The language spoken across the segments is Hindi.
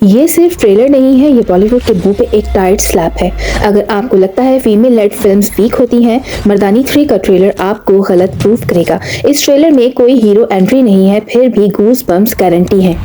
ये सिर्फ ट्रेलर नहीं है, ये बॉलीवुड के मुंह पे एक टाइट स्लैप है। अगर आपको लगता है फीमेल लेड फिल्म्स वीक होती हैं, मर्दानी 3 का ट्रेलर आपको गलत प्रूफ करेगा। इस ट्रेलर में कोई हीरो एंट्री नहीं है, फिर भी गूज बम्स गारंटी है।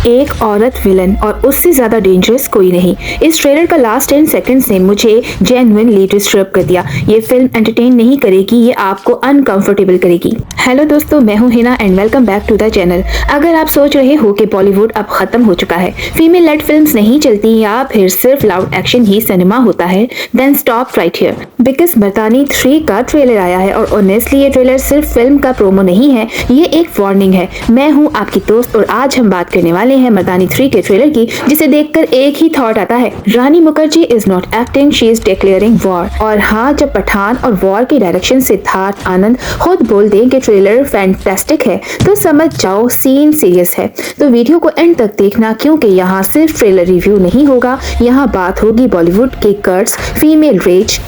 एक औरत विलन और उससे ज्यादा डेंजरस कोई नहीं। इस ट्रेलर का लास्ट 10 सेकंड्स ने मुझे जेन्युइनली डिस्टर्ब कर दिया। ये फिल्म एंटरटेन नहीं करेगी, ये आपको अनकंफर्टेबल करेगी। हेलो दोस्तों, मैं हूं Hina and welcome back to the channel. अगर आप सोच रहे हो कि बॉलीवुड अब खत्म हो चुका है, फीमेल लेड फिल्म्स नहीं चलती या फिर सिर्फ लाउड एक्शन ही सिनेमा होता है, then stop right here because Mardaani 3 का ट्रेलर आया है और ऑनेस्टली ये ट्रेलर सिर्फ फिल्म का प्रोमो नहीं है, ये एक वार्निंग है। मैं हूं आपकी दोस्त और आज हम बात करने वाले हैं मर्दानी 3 के ट्रेलर की, जिसे देखकर एक ही थॉट आता है, Rani Mukherjee is not acting, she is declaring war. और हाँ, जब पठान और वॉर के डायरेक्शन सिद्धार्थ आनंद खुद बोल दें कि ट्रेलर फैंटास्टिक है तो समझ जाओ सीन सीरियस है। तो वीडियो को एंड तक देखना, क्योंकि यहाँ सिर्फ ट्रेलर रिव्यू नहीं होगा, यहाँ बात होगी बॉलीवुड के कट्स, फीमेल रेज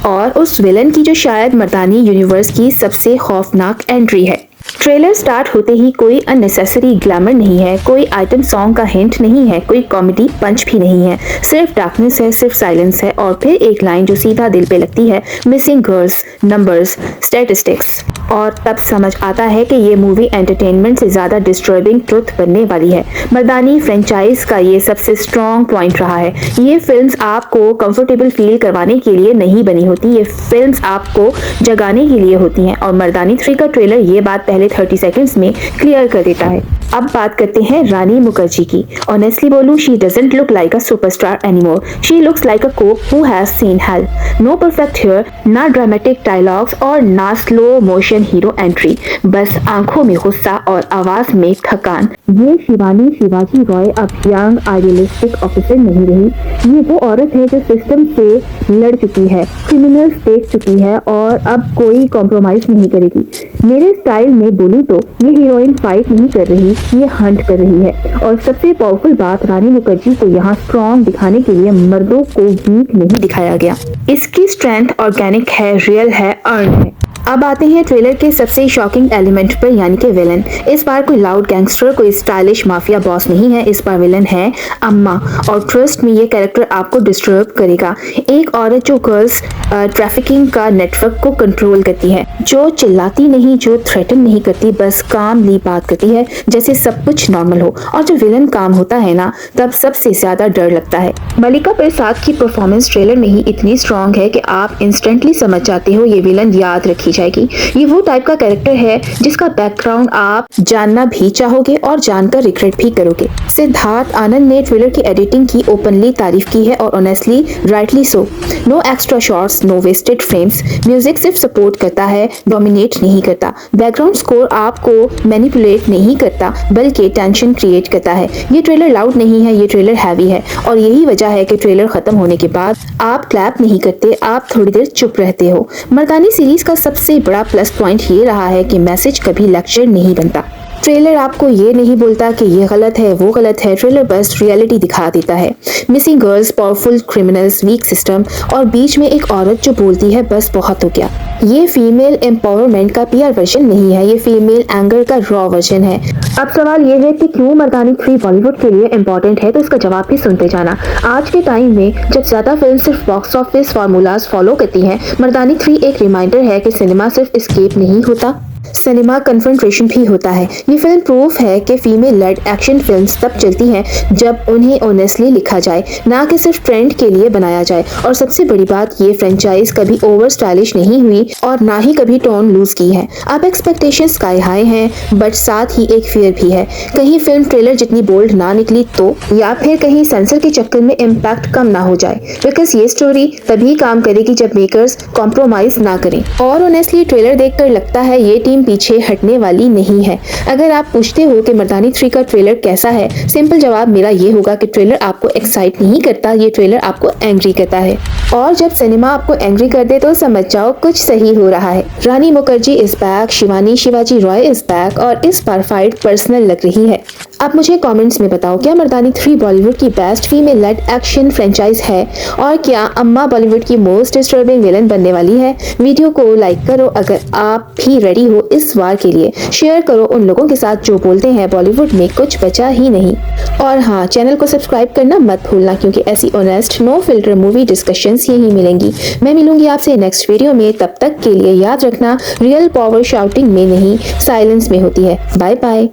और उस विलन की जो शायद मर्दानी यूनिवर्स की सबसे खौफनाक एंट्री है। ट्रेलर स्टार्ट होते ही कोई अननेसेसरी ग्लैमर नहीं है, कोई आइटम सॉन्ग का हिंट नहीं है, कोई कॉमेडी पंच भी नहीं है, सिर्फ डार्कनेस है, सिर्फ साइलेंस है और फिर एक लाइन जो सीधा दिल पे लगती है, मिसिंग गर्ल्स, नंबर्स, स्टैटिस्टिक्स। और तब समझ आता है कि ये मूवी एंटरटेनमेंट से ज्यादा डिस्टर्बिंग ट्रुथ बनने वाली है। मर्दानी फ्रेंचाइज का ये सबसे स्ट्रॉन्ग पॉइंट रहा है। ये फिल्म्स आपको कंफर्टेबल फील करवाने के लिए नहीं बनी होती, ये फिल्म्स आपको जगाने के लिए होती हैं और मर्दानी 3 का ट्रेलर ये बात पहले 30 सेकंड्स में क्लियर कर देता है। अब बात करते हैं रानी मुखर्जी की। ऑनेस्टली बोलूं, she doesn't look like a superstar anymore, she looks like a cop who has seen hell. No perfect hair, ना ड्रामेटिक डायलॉग्स और ना स्लो मोशन हीरो एंट्री, बस आंखों में गुस्सा और आवाज में थकान। ये शिवानी शिवाजी रॉय अब यंग आइडियलिस्टिक ऑफिसर नहीं रही, ये वो औरत है जो सिस्टम से लड़ चुकी है, क्रिमिनल्स देख चुकी है और अब कोई कॉम्प्रोमाइज नहीं करेगी। मेरे स्टाइल में बोलूं तो ये हीरोइन फाइट नहीं कर रही, ये हंट कर रही है। और सबसे पावरफुल बात, रानी मुखर्जी को यहाँ स्ट्रॉन्ग दिखाने के लिए मर्दों को वीक नहीं दिखाया गया। इसकी स्ट्रेंथ ऑर्गेनिक है, रियल है, अर्न है। अब आते हैं ट्रेलर के सबसे शॉकिंग एलिमेंट पर, यानी कि विलन। इस बार कोई लाउड गैंगस्टर, कोई स्टाइलिश माफिया बॉस नहीं है, इस बार विलन है अम्मा। और ट्रस्ट में ये कैरेक्टर आपको डिस्टर्ब करेगा। एक औरत जो गर्ल्स ट्रैफिकिंग का नेटवर्क को कंट्रोल करती है, जो चिल्लाती नहीं, जो थ्रेटन नहीं करती, बस कामली बात करती है जैसे सब कुछ नॉर्मल हो। और जब विलन काम होता है ना, तब सबसे ज्यादा डर लगता है। मलिका प्रसाद की परफॉर्मेंस ट्रेलर में ही इतनी स्ट्रॉन्ग है कि आप इंस्टेंटली समझ जाते हो ये विलन याद रखी जाएगी। ये वो टाइप का कैरेक्टर है जिसका बैकग्राउंड आप जानना भी चाहोगे और जानकर रिग्रेट भी करोगे। सिद्धार्थ आनंद ने ट्रेलर की एडिटिंग की ओपनली तारीफ की है और honestly rightly so. No extra shots, no wasted frames, music सिर्फ सपोर्ट करता है, डोमिनेट नहीं करता। बैकग्राउंड स्कोर आपको मैनिपुलेट नहीं करता, बल्कि टेंशन क्रिएट करता है। ये ट्रेलर लाउड नहीं है, ये ट्रेलर हैवी है और यही वजह है कि ट्रेलर खत्म होने के बाद आप क्लैप नहीं करते, आप थोड़ी देर चुप रहते हो। मर्दानी सीरीज का सबसे बड़ा प्लस पॉइंट ये रहा है कि मैसेज कभी लेक्चर नहीं बनता। ट्रेलर आपको ये नहीं बोलता कि ये गलत है, वो गलत है, ट्रेलर बस रियलिटी दिखा देता है। Missing girls, powerful criminals, weak system और बीच में एक औरत जो बोलती है, बस बहुत हो गया। ये फीमेल एम्पावरमेंट का पीआर वर्जन नहीं है, ये फीमेल एंगर का रॉ वर्जन है। अब सवाल ये है कि क्यों मर्दानी 3 बॉलीवुड के लिए इम्पोर्टेंट है, तो इसका जवाब भी सुनते जाना। आज के टाइम में जब ज्यादा फिल्म सिर्फ बॉक्स ऑफिस फार्मूलाज फॉलो करती हैं, मर्दानी 3 एक रिमाइंडर है कि सिनेमा सिर्फ एस्केप नहीं होता, सिनेमा कन्फ्रंटेशन भी होता है। ये फिल्म प्रूफ है कि फीमेल लेड एक्शन फिल्म्स तब चलती हैं जब उन्हें ऑनेस्टली लिखा जाए, ना कि सिर्फ ट्रेंड के लिए बनाया जाए। और सबसे बड़ी बात, ये फ्रेंचाइज कभी ओवर स्टाइलिश नहीं हुई और ना ही कभी टोन लूज की है। अब एक्सपेक्टेशन स्काई हाई हैं, बट साथ ही एक फियर भी है, कहीं फिल्म ट्रेलर जितनी बोल्ड ना निकली तो, या फिर कहीं सेंसर के चक्कर में इम्पैक्ट कम ना हो जाए। बिकॉज ये स्टोरी तभी काम करेगी जब मेकर्स कॉम्प्रोमाइज ना करें। और ऑनेस्टली ट्रेलर देखकर लगता है ये टीम पीछे हटने वाली नहीं है। अगर आप पूछते हो कि मर्दानी 3 का ट्रेलर कैसा है, सिंपल जवाब मेरा ये होगा कि ट्रेलर आपको एक्साइट नहीं करता, ये ट्रेलर आपको एंग्री करता है। और जब सिनेमा आपको एंग्री कर दे तो समझ जाओ कुछ सही हो रहा है। Rani Mukherjee is back, Shivani Shivaji Roy is back और इस बार फाइट पर्सनल लग रही है। आप मुझे कमेंट्स में बताओ, क्या मर्दानी 3 बॉलीवुड की best female lead action franchise है और क्या अम्मा बॉलीवुड की मोस्ट डिस्टर्बिंग विलन बनने वाली है। वीडियो को लाइक करो अगर आप भी रेडी हो इस वार के लिए। शेयर करो उन लोगों के साथ जो बोलते हैं बॉलीवुड में कुछ बचा ही नहीं। और हाँ, चैनल को सब्सक्राइब करना मत भूलना, क्योंकि ऐसी honest no filter movie discussions यही मिलेंगी। मैं मिलूंगी आपसे नेक्स्ट वीडियो में, तब तक के लिए याद रखना, रियल पावर शाउटिंग में नहीं साइलेंस में होती है। Bye bye.